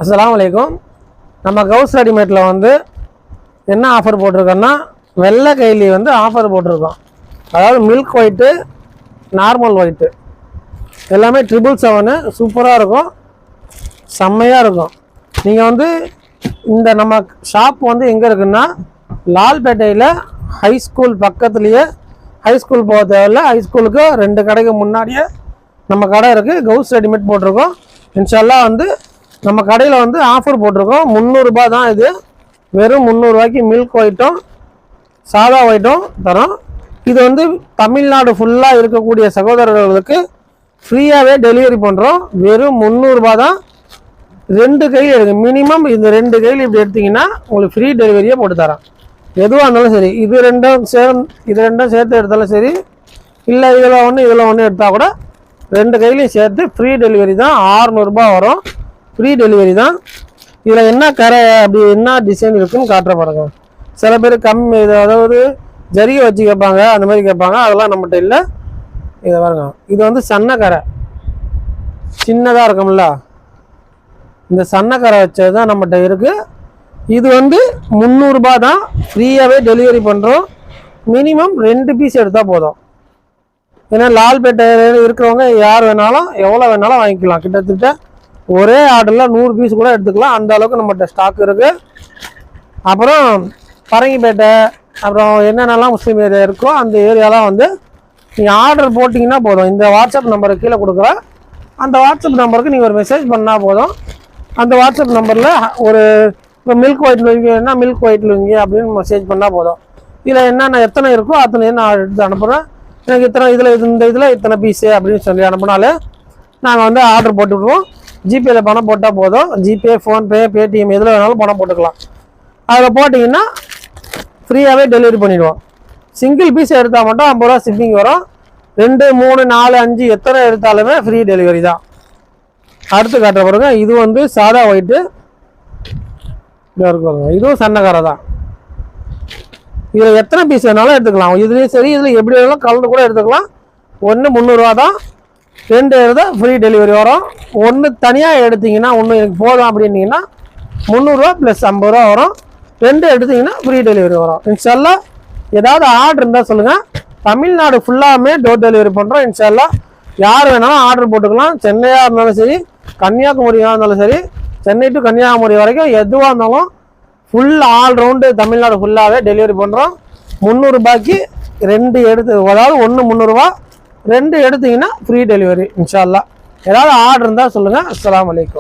அஸ்ஸலாமு அலைக்கும். நம்ம கவுஸ் ரெடிமேட்டில் வந்து என்ன ஆஃபர் போட்டிருக்கோன்னா, வெள்ளை கைலி வந்து ஆஃபர் போட்டிருக்கோம். அதாவது மில்க் ஒயிட்டு, நார்மல் ஒயிட்டு எல்லாமே 777 சூப்பராக இருக்கும், செம்மையாக இருக்கும். நீங்கள் வந்து இந்த நம்ம ஷாப் வந்து எங்கே இருக்குன்னா, லால்பேட்டையில் ஹைஸ்கூல் பக்கத்துலேயே, ஹைஸ்கூல் போக தேவையில்லை, ஹைஸ்கூலுக்கு 2 கடைக்கு முன்னாடியே நம்ம கடை இருக்குது. கவுஸ் ரெடிமேட் போட்டிருக்கோம். இன்ஷால்லா வந்து நம்ம கடையில் வந்து ஆஃபர் போட்டிருக்கோம். 300 ரூபாய் தான் இது. வெறும் 300 ரூபாய்க்கு மில்க் ஒயிட்டும் சாதா ஒயிட்டும் தரோம். இது வந்து தமிழ்நாடு ஃபுல்லாக இருக்கக்கூடிய சகோதரர்களுக்கு ஃப்ரீயாகவே டெலிவரி பண்ணுறோம். வெறும் 300 ரூபாய் தான். 2 கையில் இருக்குது மினிமம். இந்த 2 கையில் இப்படி எடுத்திங்கன்னா உங்களுக்கு ஃப்ரீ டெலிவரியே போட்டு தரோம். எதுவாக இருந்தாலும் சரி, இது ரெண்டும் சேர்த்து எடுத்தாலும் சரி, இல்லை இதில் ஒன்று எடுத்தால் கூட 2 கையிலையும் சேர்த்து ஃப்ரீ டெலிவரி தான். 600 ரூபாய் வரும், ஃப்ரீ டெலிவரி தான். இதில் என்ன கரை அப்படி என்ன டிசைன் இருக்குன்னு காட்டுற பாருங்க. சில பேர் கம்மி இது, அதாவது ஜரிகை வச்சு கேட்பாங்க, அந்த மாதிரி கேட்பாங்க. அதெல்லாம் நம்மகிட்ட இல்லை. இதை பாருங்க, இது வந்து சன்னக்கரை சின்னதாக இருக்கும்ல, இந்த சன்னக்கரை வச்சது தான் நம்மகிட்ட இருக்குது. இது வந்து 300 ரூபாய் தான். ஃப்ரீயாகவே டெலிவரி பண்ணுறோம். மினிமம் 2 பீஸ் எடுத்தால் போதும். ஏன்னா லால்பேட்டையில் இருக்கிறவங்க யார் வேணாலும் எவ்வளோ வேணாலும் வாங்கிக்கலாம். கிட்டத்தட்ட ஒரே ஆர்டரில் 100 பீஸ் கூட எடுத்துக்கலாம். அந்த அளவுக்கு நம்மகிட்ட ஸ்டாக் இருக்குது. அப்புறம் பரங்கிப்பேட்டை, அப்புறம் என்னென்னலாம் முஸ்லீம் ஏரியா இருக்கோ அந்த ஏரியாலாம் வந்து நீங்கள் ஆர்டர் போட்டிங்கன்னா போதும். இந்த வாட்ஸ்அப் நம்பருக்கு கீழே கொடுக்குறேன். அந்த வாட்ஸ்அப் நம்பருக்கு நீங்கள் ஒரு மெசேஜ் பண்ணால் போதும். அந்த வாட்ஸ்அப் நம்பரில் ஒரு இப்போ மில்க் ஒயிட்டில் வைங்கன்னா மில்க் ஒயிட்டில் வைங்க அப்படின்னு மெசேஜ் பண்ணால் போதும். இதில் என்னென்ன எத்தனை இருக்கோ அத்தனை நான் எடுத்து அனுப்புகிறேன். எனக்கு இதில் இத்தனை பீஸு அப்படின்னு சொல்லி அனுப்புனாலே நாங்கள் வந்து ஆர்டர் போட்டுவிடுவோம். ஜிபேயில் பணம் போட்டால் போதும். ஜிபே, ஃபோன்பே, பேடிஎம் எதில் வேணாலும் பணம் போட்டுக்கலாம். அதில் போட்டிங்கன்னா ஃப்ரீயாகவே டெலிவரி பண்ணிவிடுவோம். சிங்கிள் பீஸ் எடுத்தால் மட்டும் 50 ரூபா ஷிப்பிங் வரும். 2, 3, 4, 5 எத்தனை எடுத்தாலுமே ஃப்ரீ டெலிவரி தான். அடுத்து காட்டுற பாருங்க, இது வந்து சாதா ஒயிட்டு பாருங்க. இதுவும் சன்னக்காரை தான். இதில் எத்தனை பீஸ் வேணாலும் எடுத்துக்கலாம். இதுலேயும் சரி, இதில் எப்படி வேணாலும் கலந்து கூட எடுத்துக்கலாம். 1 300 ரூபா தான். 2 எடுத்தால் ஃப்ரீ டெலிவரி வரும். 1 தனியாக எடுத்திங்கன்னா, 1 எனக்கு போதும் அப்படின்னீங்கன்னா 300 ரூபா ப்ளஸ் 50 ரூபா வரும். 2 எடுத்திங்கன்னா ஃப்ரீ டெலிவரி வரும். இன்ஷால்லா ஏதாவது ஆர்டர் இருந்தால் சொல்லுங்கள். தமிழ்நாடு ஃபுல்லாமே டோர் டெலிவரி பண்ணுறோம். இன்ஷால்லா யார் வேணாலும் ஆர்டர் போட்டுக்கலாம். சென்னையாக இருந்தாலும் சரி, கன்னியாகுமரியாக இருந்தாலும் சரி, சென்னை டு கன்னியாகுமரி வரைக்கும் எதுவாக இருந்தாலும் ஃபுல் ஆல்ரவுண்டு தமிழ்நாடு ஃபுல்லாகவே டெலிவரி பண்ணுறோம். 300 ரூபாய்க்கு 2 எடுத்து, அதாவது 1 300 ரூபா, 2 எடுத்திங்கன்னா ஃப்ரீ டெலிவரி இன்ஷால்லா. ஏதாவது ஆர்டர் இருந்தால் சொல்லுங்கள். அஸ்ஸலாமு அலைக்கும்.